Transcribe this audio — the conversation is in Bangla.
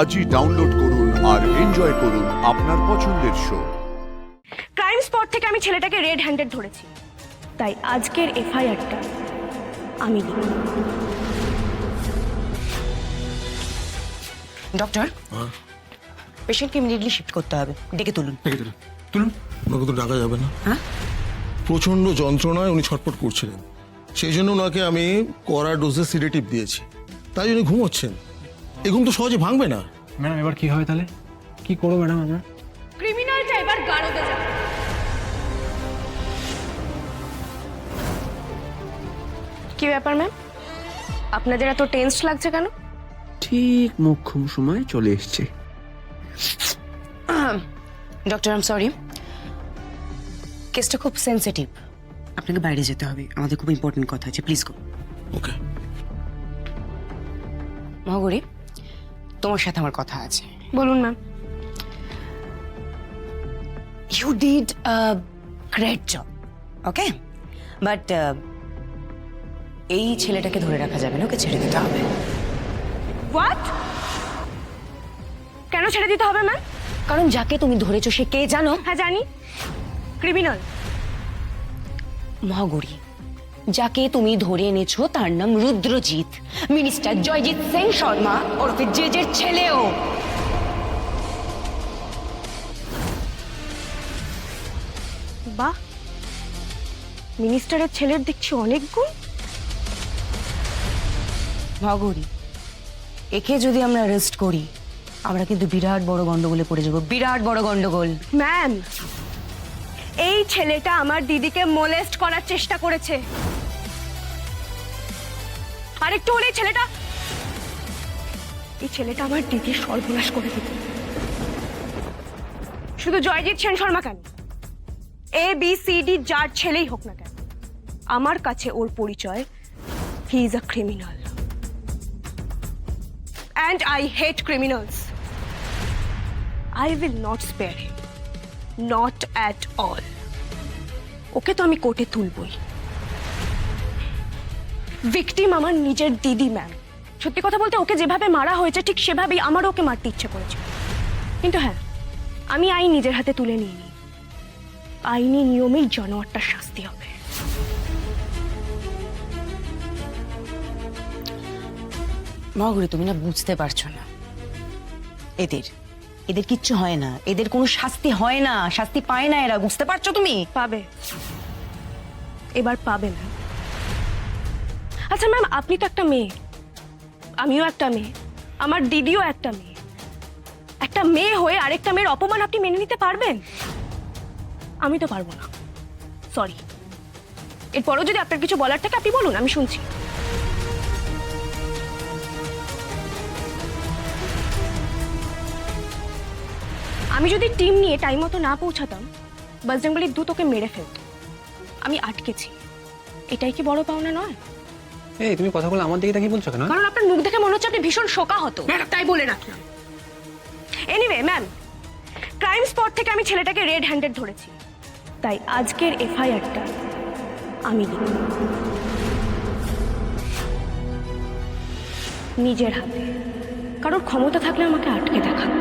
আজই ডাউনলোড করুন আর এনজয় করুন আপনার পছন্দের শো। ক্রাইম স্পট থেকে আমি ছেলেটাকে রেড হ্যান্ডেড ধরেছি, তাই আজকের এফআইআরটা আমি নিব। ডক্টর, পেশেন্টকে ইমিডিয়েটলি শিফট করতে হবে, ডেকে তুলুন। তুলুন। ওনাকে তো ডাকা যাবে না। হ্যাঁ, প্রচন্ড যন্ত্রণায় উনি ছটফট করছিলেন, সেই জন্য ওনাকে আমি কড়া ডোজে সিডেটিভ দিয়েছি, তাই উনি ঘুমোচ্ছেন। এই ঘুম তো সহজে ভাঙবে না। ম্যাডাম এবার কি হবে তাহলে? কি করবো ম্যাডাম আমরা? ক্রিমিনালটা এবার গাড়োতে যাবে। কি ব্যাপার ম্যাম, আপনাদের এত টেন্স লাগছে কেন? ঠিক মোক্ষম সময় চলে এসছে। ডক্টর আই এম সরি, কেসটা খুব সেন্সিটিভ, আপনাকে বাইরে যেতে হবে, আমাদের খুব ইম্পর্টেন্ট কথা আছে, প্লিজ গো। ওকে। মহাগৌরী, তোমার সাথে আমার কথা আছে। বলুন ma'am. You did a great job, okay, but এই ছেলেটাকে ধরে রাখা যাবে না, ওকে ছেড়ে দিতে হবে। হোয়াট? কেন ছেড়ে দিতে হবে ম্যাম? কারণ যাকে তুমি ধরেছো সে কে জানো? হ্যাঁ জানি, ক্রিমিনাল। মহাগৌরী, যাকে তুমি ধরে এনেছো তার নাম রুদ্রজিৎ, মিনিস্টার জয়জিৎ সিং শর্মা ওরফে জেজের ছেলেও। বাহ, মিনিস্টারের ছেলের দেখছি অনেক গুণ। মহাগৌরী, একে যদি আমরা অ্যারেস্ট করি আমরা কিন্তু বিরাট বড় গন্ডগোলে পড়ে যাবো, বিরাট বড় গন্ডগোল। ম্যাম, এই ছেলেটা আমার দিদিকে মোলেস্ট করার চেষ্টা করেছে। আরেকটু হলে এই ছেলেটা আমার দিদির সর্বনাশ করে দিত। শুধু জয়জিৎ সেন শর্মা কেন, ABCD যার ছেলেই হোক না কেন, আমার কাছে ওর পরিচয় he is a criminal and I hate criminals. I will not spare him, not at all. ওকে তো আমি কোর্টে তুলবই। ভিকটিম আমার নিজের দিদি ম্যাম। সত্যি কথা বলতে ওকে যেভাবে মারা হয়েছে ঠিক সেভাবেই আমারও ওকে মারতে ইচ্ছে করেছে, কিন্তু হ্যাঁ, আমি আইন নিজের হাতে তুলে নিইনি। আইনি নিয়মেই জানোয়ারটার শাস্তি হবে। মহাগৌরী, তুমি না বুঝতে পারছো না, এদের কিচ্ছু হয় না, এদের কোনো শাস্তি হয় না, শাস্তি পায় না এরা, বুঝতে পারছো তুমি? পাবে, এবার পাবে না। আচ্ছা ম্যাম, আপনি তো একটা মেয়ে, আমিও একটা মেয়ে, আমার দিদিও একটা মেয়ে। একটা মেয়ে হয়ে আরেকটা মেয়ের অপমান আপনি মেনে নিতে পারবেন? আমি তো পারবো না, সরি। এরপরও যদি আপনার কিছু বলার থাকে আপনি বলুন, আমি শুনছি। আমি যদি টিম নিয়ে টাইম মতো না পৌঁছাতাম, বজরংবলীর দূত ওকে মেরে ফেলত। আমি আটকেছি, এটাই কি বড় পাওনা নয়? এই তুমি কথাগুলো আমার দিকে তাকিয়ে বলছো কেন? কারণ আপনার মুখ দেখে মনে হচ্ছে আপনি ভীষণ শোকাহত, তাই বলে রাখলাম। এনিওয়ে ম্যাম, ক্রাইম স্পট থেকে আমি ছেলেটাকে রেড হ্যান্ডেড ধরেছি, তাই আজকের এফআইআরটা আমি নিব নিজের হাতে। কারোর ক্ষমতা থাকলে আমাকে আটকে দেখাক।